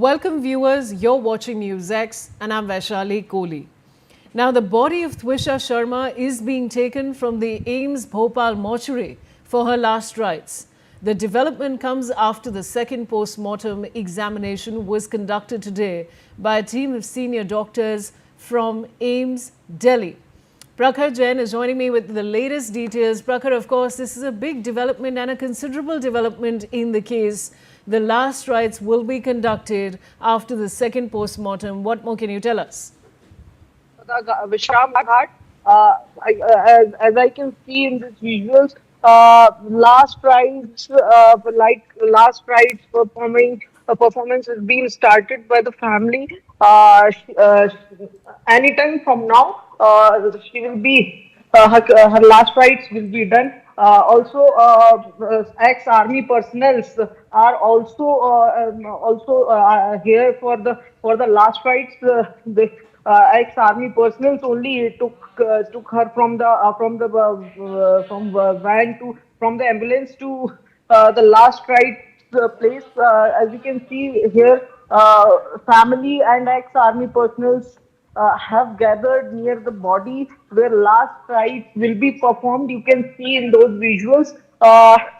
Welcome viewers, you're watching NewsX and I'm Vaishali Kohli. Now the body of Twisha Sharma is being taken from the AIIMS Bhopal mortuary for her last rites. The development comes after the second post-mortem examination was conducted today by a team of senior doctors from AIIMS, Delhi. Prakhar Jain is joining me with the latest details. Prakhar, of course, this is a big development and a considerable development in the case. The last rites will be conducted after the second post-mortem. What more can you tell us? Vishram Ghat, as I can see in these visuals, last rites performance is being started by the family. Anytime from now, she will be her last rites will be done. Ex-army personnel are also here for the last rites. The ex-army personnel only took her from van to from the ambulance to the last rites place. As you can see here, family and ex-army personnel have gathered near the body where last rites will be performed. You can see in those visuals.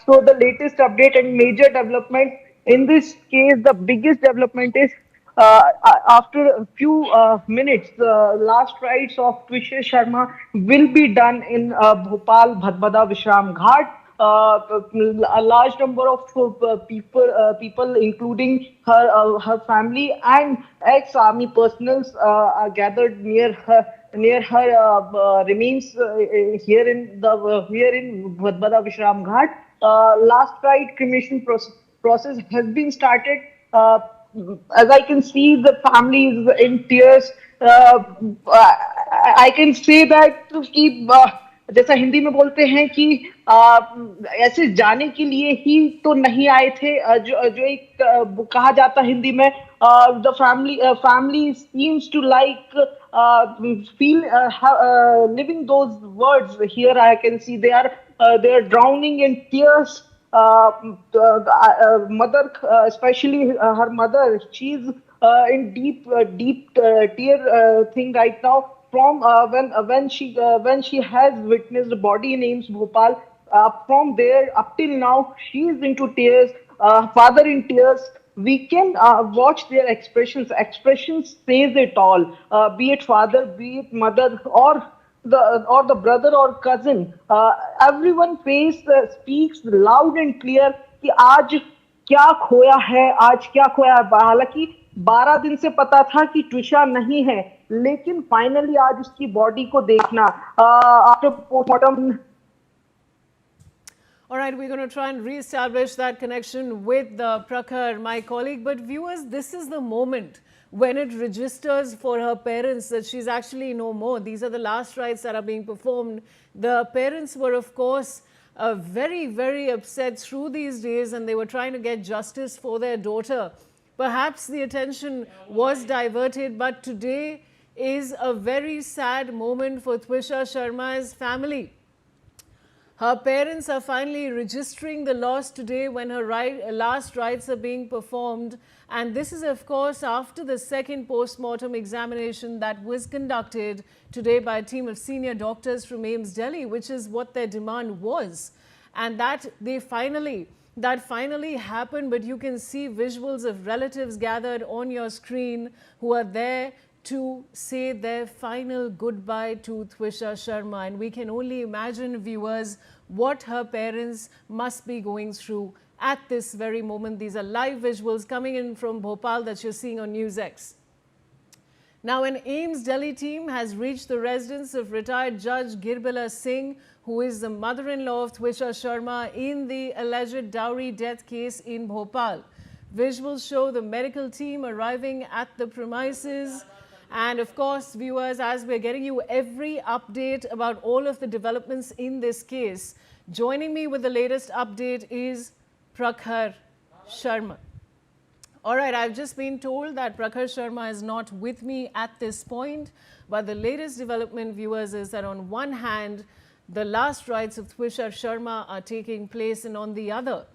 So the latest update and major development in this case, the biggest development is after a few minutes, the last rites of Twisha Sharma will be done in Bhopal, Bhadbada, Vishram Ghat. A large number of people, including her family and ex-army personnel, are gathered near her remains here in Bhadbada Vishram Ghat. Last rite cremation process has been started. As I can see, the family is in tears. I can say that कि जैसा हिंदी में बोलते हैं कि ऐसे जाने के लिए ही तो नहीं आए थे, जो एक कहा जाता हिंदी में the family seems to like feel living those words. Here I can see they are drowning in tears. Mother, especially her mother, she's in deep tear thing right now. From when she has witnessed the body in AIIMS Bhopal, from there up till now, she is into tears. Father in tears. We can watch their expressions. Expressions says it all. Be it father, be it mother, or the brother or cousin, everyone face speaks loud and clear कि आज क्या खोया है, आज क्या खोया है. हालांकि 12 दिन से पता था कि ट्विशा नहीं है, लेकिन फाइनली आज उसकी बॉडी को देखना after postmortem. All right, we're going to try and re-establish that connection with Prakhar, my colleague. But viewers, this is the moment when it registers for her parents that she's actually no more. These are the last rites that are being performed. The parents were, of course, very, very upset through these days, and they were trying to get justice for their daughter. Perhaps the attention was diverted, but today is a very sad moment for Twisha Sharma's family. Her parents are finally registering the loss today when her last rites are being performed. And this is, of course, after the second post-mortem examination that was conducted today by a team of senior doctors from AIIMS Delhi, which is what their demand was. And that finally happened, but you can see visuals of relatives gathered on your screen who are there to say their final goodbye to Twisha Sharma. And we can only imagine, viewers, what her parents must be going through at this very moment. These are live visuals coming in from Bhopal that you're seeing on NewsX. Now, an AIIMS Delhi team has reached the residence of retired Judge Girbila Singh, who is the mother-in-law of Twisha Sharma in the alleged dowry death case in Bhopal. Visuals show the medical team arriving at the premises. And of course, viewers, as we're getting you every update about all of the developments in this case, joining me with the latest update is Prakhar Sharma. All right, I've just been told that Prakhar Sharma is not with me at this point, but the latest development, viewers, is that on one hand, the last rites of Twisha Sharma are taking place, and on the other,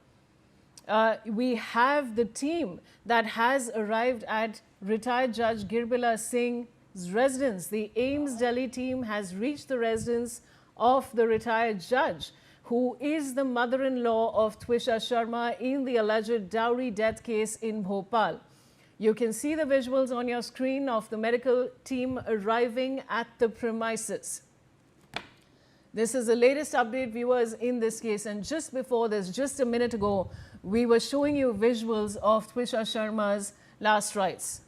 we have the team that has arrived at retired Judge Girbila Singh's residence. The AIIMS Delhi team has reached the residence of the retired judge, who is the mother-in-law of Twisha Sharma in the alleged dowry death case in Bhopal. You can see the visuals on your screen of the medical team arriving at the premises. This is the latest update, viewers, in this case. And just before this, just a minute ago, we were showing you visuals of Twisha Sharma's last rites.